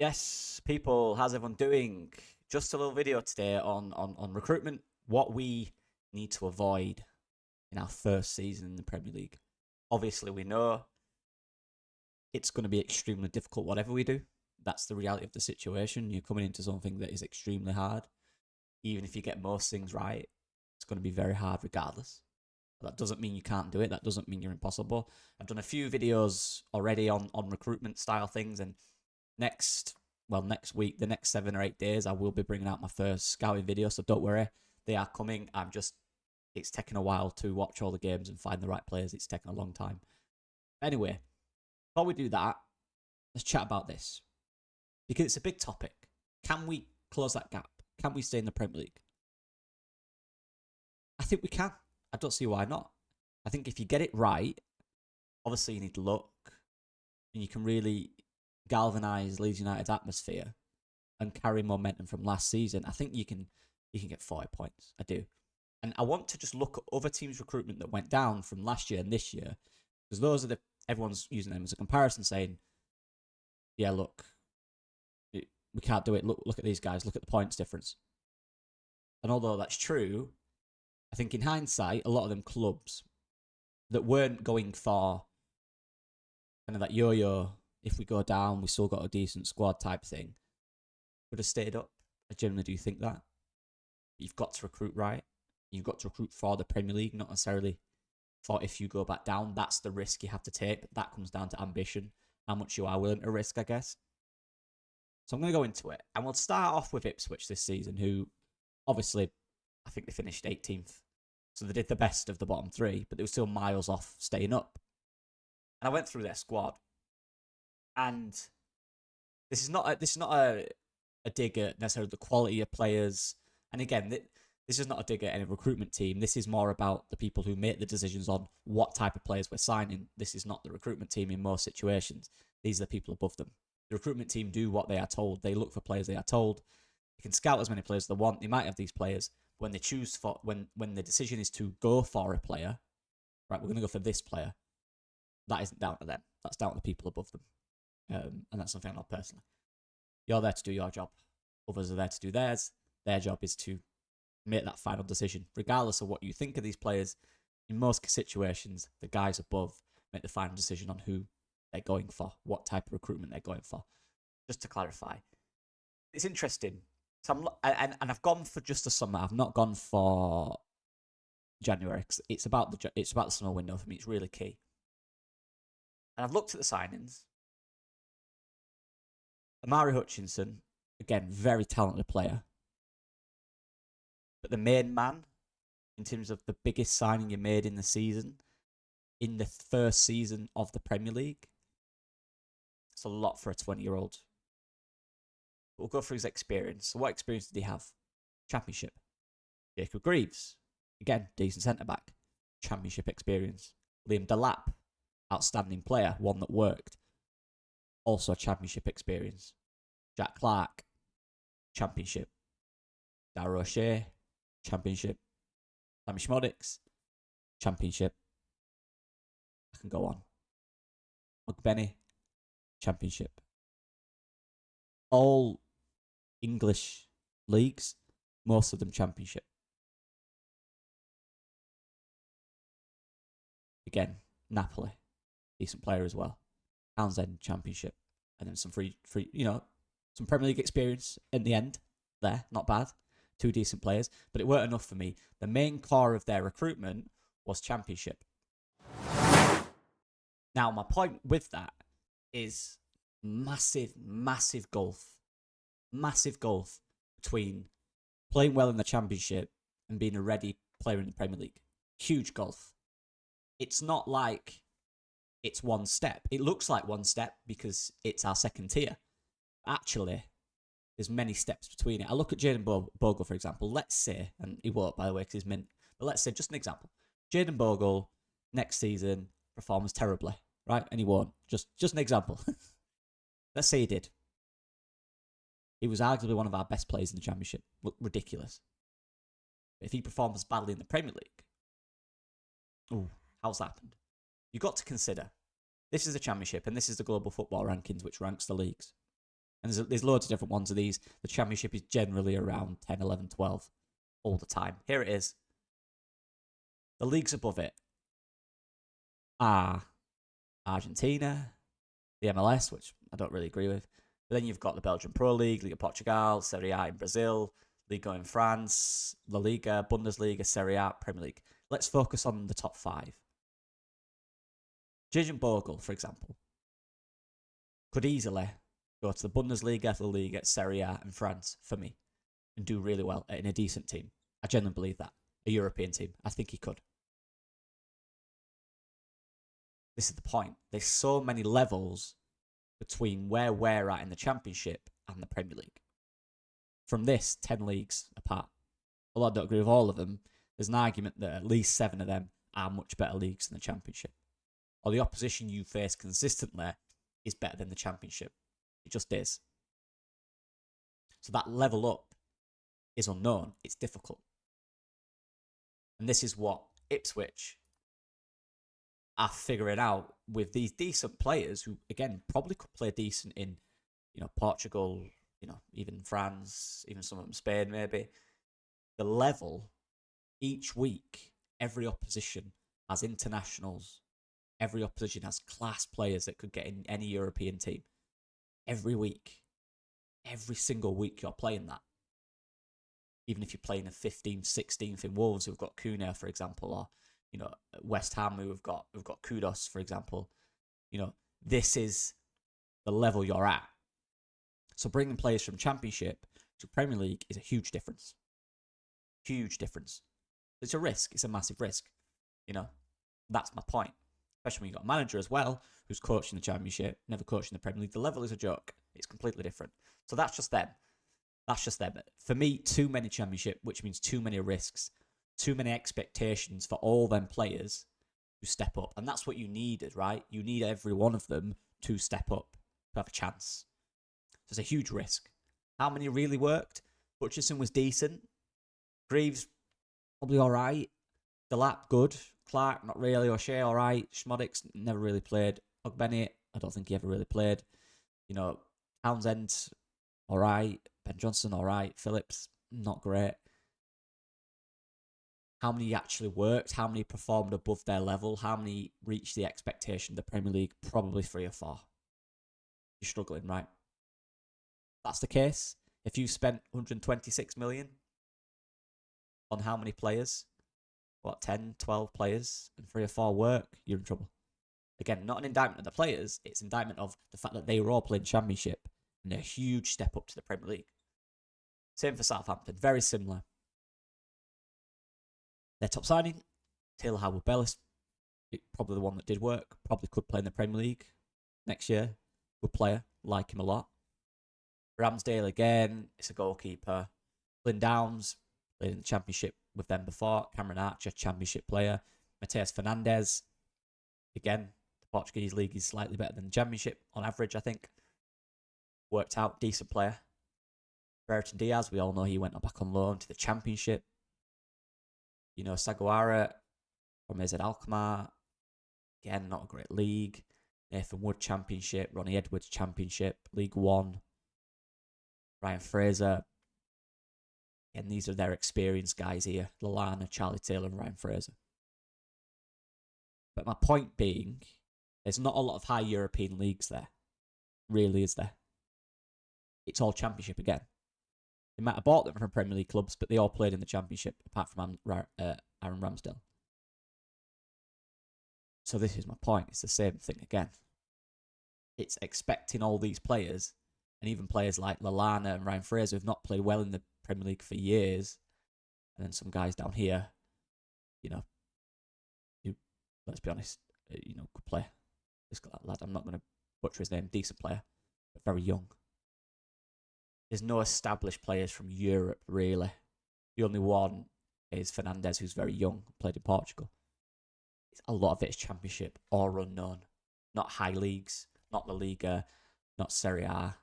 Yes, people, how's everyone doing? Just a little video today on recruitment, what we need to avoid in our first season in the Premier League. Obviously, we know it's going to be extremely difficult, whatever we do. That's the reality of the situation. You're coming into something that is extremely hard. Even if you get most things right, it's going to be very hard regardless. That doesn't mean you can't do it. That doesn't mean you're impossible. I've done a few videos already on recruitment style things, and next week, the next 7 or 8 days, I will be bringing out my first scouting video. So don't worry, they are coming. It's taken a while to watch all the games and find the right players. It's taken a long time. Anyway, before we do that, let's chat about this because it's a big topic. Can we close that gap? Can we stay in the Premier League? I think we can. I don't see why not. I think if you get it right, obviously you need luck, and you can really galvanise Leeds United's atmosphere and carry momentum from last season. I think you can get 40 points. I do. And I want to just look at other teams' recruitment that went down from last year and this year, because those are everyone's using them as a comparison, saying, yeah, look, we can't do it. Look at these guys. Look at the points difference. And although that's true, I think in hindsight, a lot of them clubs that weren't going for kind of that yo-yo, if we go down, we still got a decent squad type thing, would have stayed up. I genuinely do think that. You've got to recruit right. You've got to recruit for the Premier League, not necessarily for if you go back down. That's the risk you have to take, but that comes down to ambition, how much you are willing to risk, I guess. So I'm going to go into it. And we'll start off with Ipswich this season, who obviously, I think they finished 18th. So they did the best of the bottom three, but they were still miles off staying up. And I went through their squad. And this is not a dig at necessarily the quality of players. And again, this is not a dig at any recruitment team. This is more about the people who make the decisions on what type of players we're signing. This is not the recruitment team in most situations. These are the people above them. The recruitment team do what they are told. They look for players they are told. They can scout as many players as they want. They might have these players. When they choose for when the decision is to go for a player, right, we're going to go for this player. That isn't down to them. That's down to the people above them. And that's something I know personally. You're there to do your job. Others are there to do theirs. Their job is to make that final decision. Regardless of what you think of these players, in most situations, the guys above make the final decision on who they're going for, what type of recruitment they're going for. Just to clarify. It's interesting. So I've gone for just the summer. I've not gone for January, because it's about the summer window for me. It's really key. And I've looked at the signings. Amari Hutchinson, again, very talented player. But the main man, in terms of the biggest signing you made in the season, in the first season of the Premier League, it's a lot for a 20-year-old. We'll go through his experience. So what experience did he have? Championship. Jacob Greaves, again, decent centre-back. Championship experience. Liam Delap, outstanding player, one that worked. Also championship experience. Jack Clark, championship. Darragh O'Shea, championship. Sammy Schmodix, championship. I can go on. McBenney, championship. All English leagues, most of them championship. Again, Napoli, decent player as well. Townsend, championship. And then some free, some Premier League experience in the end there. Not bad. 2 decent players. But it weren't enough for me. The main core of their recruitment was championship. Now, my point with that is massive gulf. Massive gulf between playing well in the championship and being a ready player in the Premier League. Huge gulf. It's not like it's one step. It looks like one step because it's our second tier. Actually, there's many steps between it. I look at Jayden Bogle, for example. Let's say, and he won't, by the way, because he's mint. But let's say, just an example. Jayden Bogle, next season, performs terribly, right? And he won't. Just an example. Let's say he did. He was arguably one of our best players in the Championship. Ridiculous. But if he performs badly in the Premier League, how's that happened? You've got to consider, this is the Championship and this is the global football rankings, which ranks the leagues. And there's loads of different ones of these. The Championship is generally around 10, 11, 12 all the time. Here it is. The leagues above it are Argentina, the MLS, which I don't really agree with. But then you've got the Belgian Pro League, Liga Portugal, Serie A in Brazil, Liga in France, La Liga, Bundesliga, Serie A, Premier League. Let's focus on the top 5. Jurgen Bogle, for example, could easily go to the Bundesliga, La Liga, Serie A in France for me and do really well in a decent team. I genuinely believe that. A European team. I think he could. This is the point. There's so many levels between where we're at in the Championship and the Premier League. From this, 10 leagues apart. Although I don't agree with all of them, there's an argument that at least 7 of them are much better leagues than the Championship. Or the opposition you face consistently is better than the Championship. It just is. So that level up is unknown. It's difficult. And this is what Ipswich are figuring out with these decent players who, again, probably could play decent in, Portugal, even France, even some of them Spain, maybe. The level each week, every opposition has internationals. Every opposition has class players that could get in any European team. Every week. Every single week you're playing that. Even if you're playing a 15th, 16th in Wolves who've got Cunha, for example, or West Ham who've got Kudos, for example. This is the level you're at. So bringing players from Championship to Premier League is a huge difference. Huge difference. It's a risk. It's a massive risk. That's my point. Especially when you've got a manager as well who's coaching the Championship, never coaching the Premier League. The level is a joke. It's completely different. So that's just them. That's just them. For me, too many Championship, which means too many risks, too many expectations for all them players to step up. And that's what you needed, right? You need every one of them to step up, to have a chance. So it's a huge risk. How many really worked? Hutchinson was decent. Greaves, probably all right. Delap, good. Clark, not really. O'Shea, all right. Schmodix, never really played. Ogbeni, I don't think he ever really played. Townsend, all right. Ben Johnson, all right. Phillips, not great. How many actually worked? How many performed above their level? How many reached the expectation of the Premier League? Probably 3 or 4. You're struggling, right? That's the case. If you spent 126 million on how many players? 10, 12 players, and 3 or 4 work, you're in trouble. Again, not an indictment of the players, it's an indictment of the fact that they were all playing Championship and a huge step up to the Premier League. Same for Southampton, very similar. Their top signing, Taylor Howard-Bellis, probably the one that did work, probably could play in the Premier League next year. Good player, like him a lot. Ramsdale again, it's a goalkeeper. Flynn Downs, played in the Championship with them before. Cameron Archer, Championship player. Mateus Fernandes, again, the Portuguese league is slightly better than the Championship on average, I think. Worked out, decent player. Brereton Diaz, we all know he went back on loan to the Championship. Saguara from AZ Alkmaar, again, not a great league. Nathan Wood, Championship. Ronnie Edwards, Championship. League One. Ryan Fraser. And these are their experienced guys here. Lallana, Charlie Taylor, and Ryan Fraser. But my point being, there's not a lot of high European leagues there. Really, is there? It's all Championship again. They might have bought them from Premier League clubs, but they all played in the Championship, apart from Aaron Ramsdale. So this is my point. It's the same thing again. It's expecting all these players, and even players like Lallana and Ryan Fraser, who've not played well in the Premier League for years, and then some guys down here, who, let's be honest, could play. This lad, I'm not going to butcher his name, decent player, but very young. There's no established players from Europe, really. The only one is Fernandes, who's very young, played in Portugal. A lot of it is Championship or unknown. Not high leagues, not La Liga, not Serie A,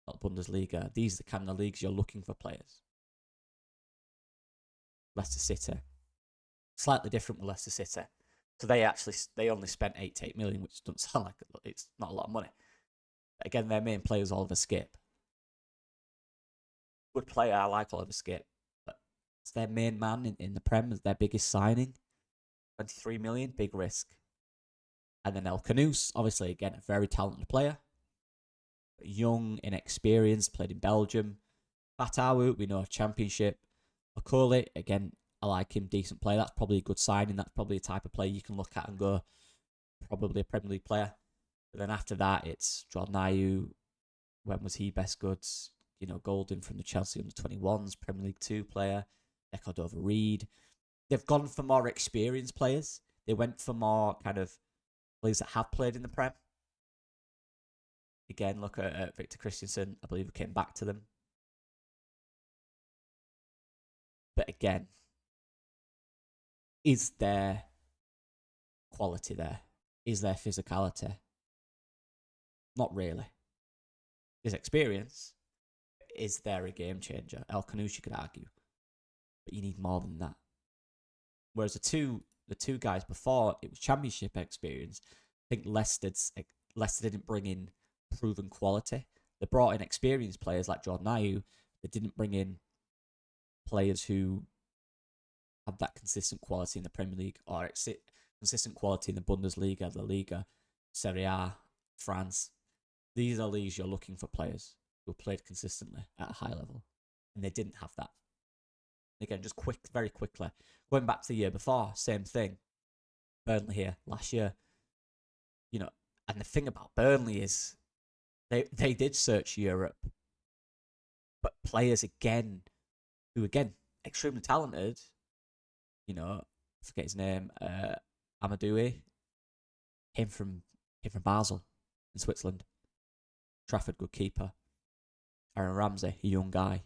not Bundesliga. These are the kind of leagues you're looking for players. Leicester City. Slightly different with Leicester City. So they only spent 8 to 8 million, which doesn't sound like it's not a lot of money. But again, their main player is Oliver Skip. Good player. I like Oliver Skip. But it's their main man in the Prem. It's their biggest signing. 23 million, big risk. And then El Canoes, obviously, again, a very talented player. Young, inexperienced, played in Belgium. Batawu, we know, Championship. Okole, again, I like him, decent player. That's probably a good signing. That's probably a type of player you can look at and go, probably a Premier League player. But then after that, it's Jordan Ayew. When was he best goods? You know, Golden from the Chelsea under-21s, Premier League 2 player. Cordova Reed. They've gone for more experienced players. They went for more kind of players that have played in the Prem. Again, look at Victor Christensen. I believe we came back to them. But again, is there quality there? Is there physicality? Not really. There's experience. Is there a game changer? El Canoes, you could argue. But you need more than that. Whereas the two guys before, it was Championship experience. I think Leicester didn't bring in proven quality. They brought in experienced players like Jordan Ayew. They didn't bring in players who have that consistent quality in the Premier League or consistent quality in the Bundesliga, the Liga, Serie A, France. These are leagues you're looking for players who played consistently at a high level. And they didn't have that. Again, just very quickly. Going back to the year before, same thing. Burnley here last year. You know, and the thing about Burnley is they did search Europe. But players who extremely talented, you know, I forget his name, Amadoui, came from Basel in Switzerland. Trafford, good keeper. Aaron Ramsey, a young guy.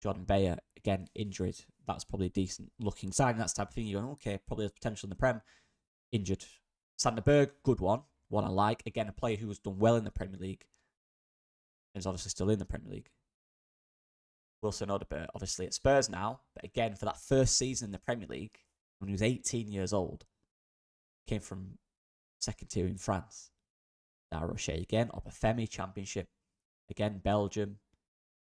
Jordan Bayer, again, injured. That's probably a decent looking sign. That's the type of thing you're going, okay, probably has potential in the Prem. Injured. Sander Berg, good one I like. Again, a player who has done well in the Premier League and is obviously still in the Premier League. Wilson Odobert, obviously at Spurs now, but again, for that first season in the Premier League, when he was 18 years old, came from second tier in France. La Roche again, Obafemi Championship, again, Belgium.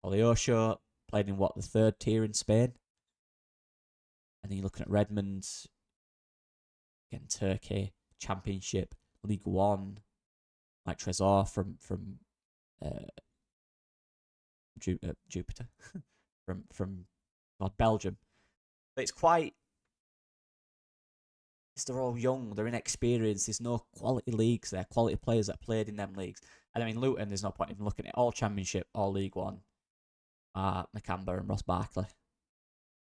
Oliosho played in the third tier in Spain. And then you're looking at Redmond, again, Turkey, Championship, League One, Mike Trezor from Jupiter, from Belgium. But they're all young, they're inexperienced, there's no quality leagues there, quality players that played in them leagues. And I mean, Luton, there's no point even looking at all Championship, all League One. Nakamba and Ross Barkley.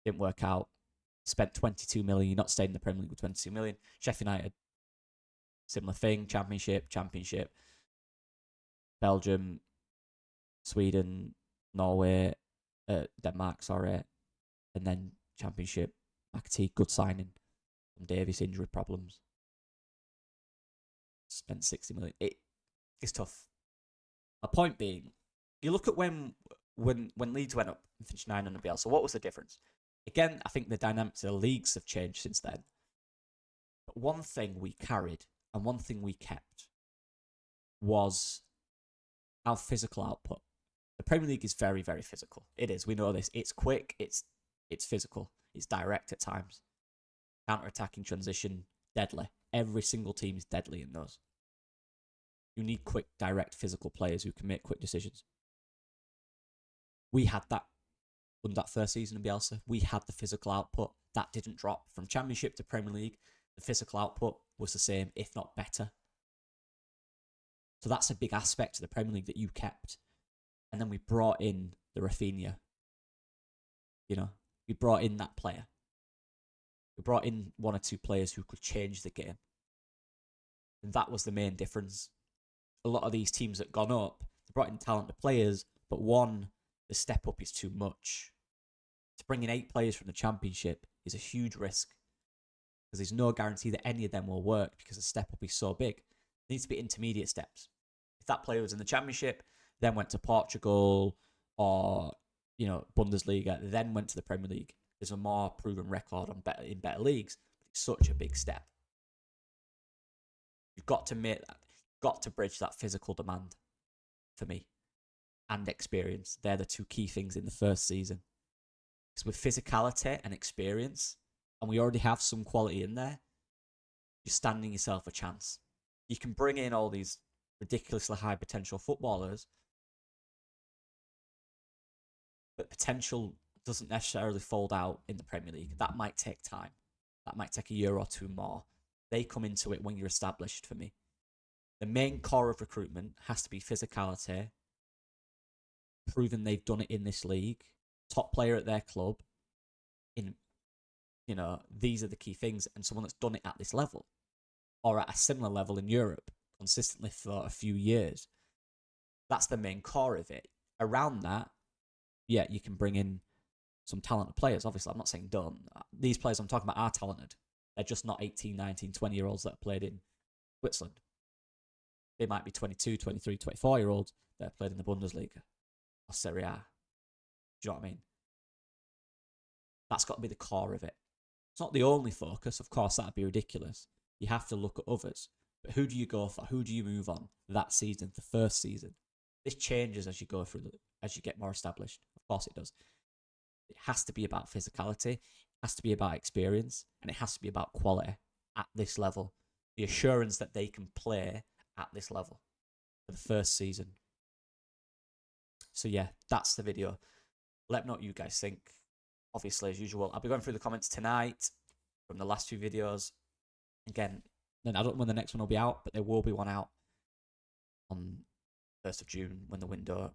Didn't work out. Spent 22 million. You're not staying in the Premier League with 22 million. Sheffield United, similar thing. Championship. Belgium, Sweden, Norway, Denmark, sorry. And then Championship. McAtee, good signing. From Davies, injury problems. Spent 60 million. It's tough. My point being, you look at when Leeds went up and finished 9 on the BL, so what was the difference? Again, I think the dynamics of the leagues have changed since then. But one thing we carried and one thing we kept was our physical output. The Premier League is very, very physical. It is. We know this. It's quick. It's physical. It's direct at times. Counter-attacking transition, deadly. Every single team is deadly in those. You need quick, direct, physical players who can make quick decisions. We had that under that first season of Bielsa. We had the physical output. That didn't drop. From Championship to Premier League, the physical output was the same, if not better. So that's a big aspect of the Premier League that you kept. And then we brought in the Rafinha. You know, we brought in that player. We brought in one or two players who could change the game. And that was the main difference. A lot of these teams that gone up, they brought in talented players, but the step up is too much. To bring in 8 players from the Championship is a huge risk because there's no guarantee that any of them will work because the step up is so big. There needs to be intermediate steps. If that player was in the Championship, then went to Portugal or Bundesliga, then went to the Premier League, there's a more proven record in better leagues. It's such a big step. You've got to make that. You've got to bridge that physical demand for me. and experience. They're the two key things in the first season. Because with physicality and experience, and we already have some quality in there, you're standing yourself a chance. You can bring in all these ridiculously high potential footballers, but potential doesn't necessarily fold out in the Premier League. That might take time. That might take a year or two more. They come into it when you're established for me. The main core of recruitment has to be physicality, proving they've done it in this league, top player at their club. These are the key things, and someone that's done it at this level or at a similar level in Europe consistently for a few years. That's the main core of it. Around that, yeah, you can bring in some talented players. Obviously, I'm not saying don't. These players I'm talking about are talented. They're just not 18, 19, 20-year-olds that have played in Switzerland. They might be 22, 23, 24-year-olds that have played in the Bundesliga or Serie A. Do you know what I mean? That's got to be the core of it. It's not the only focus. Of course, that'd be ridiculous. You have to look at others. But who do you go for? Who do you move on that season, the first season? This changes as you go through, as you get more established. Of course it does. It has to be about physicality. It has to be about experience. And it has to be about quality at this level. The assurance that they can play at this level for the first season. So yeah, that's the video. Let me know what you guys think. Obviously, as usual, I'll be going through the comments tonight from the last few videos. Again, then I don't know when the next one will be out, but there will be one out on 1st of June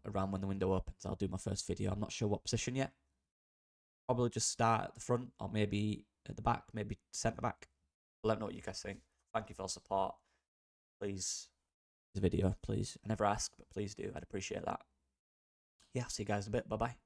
around when the window opens. I'll do my first video. I'm not sure what position yet. Probably just start at the front or maybe at the back, maybe centre back. Let me know what you guys think. Thank you for your support. Please, this video, please. I never ask, but please do. I'd appreciate that. Yeah, see you guys in a bit. Bye-bye.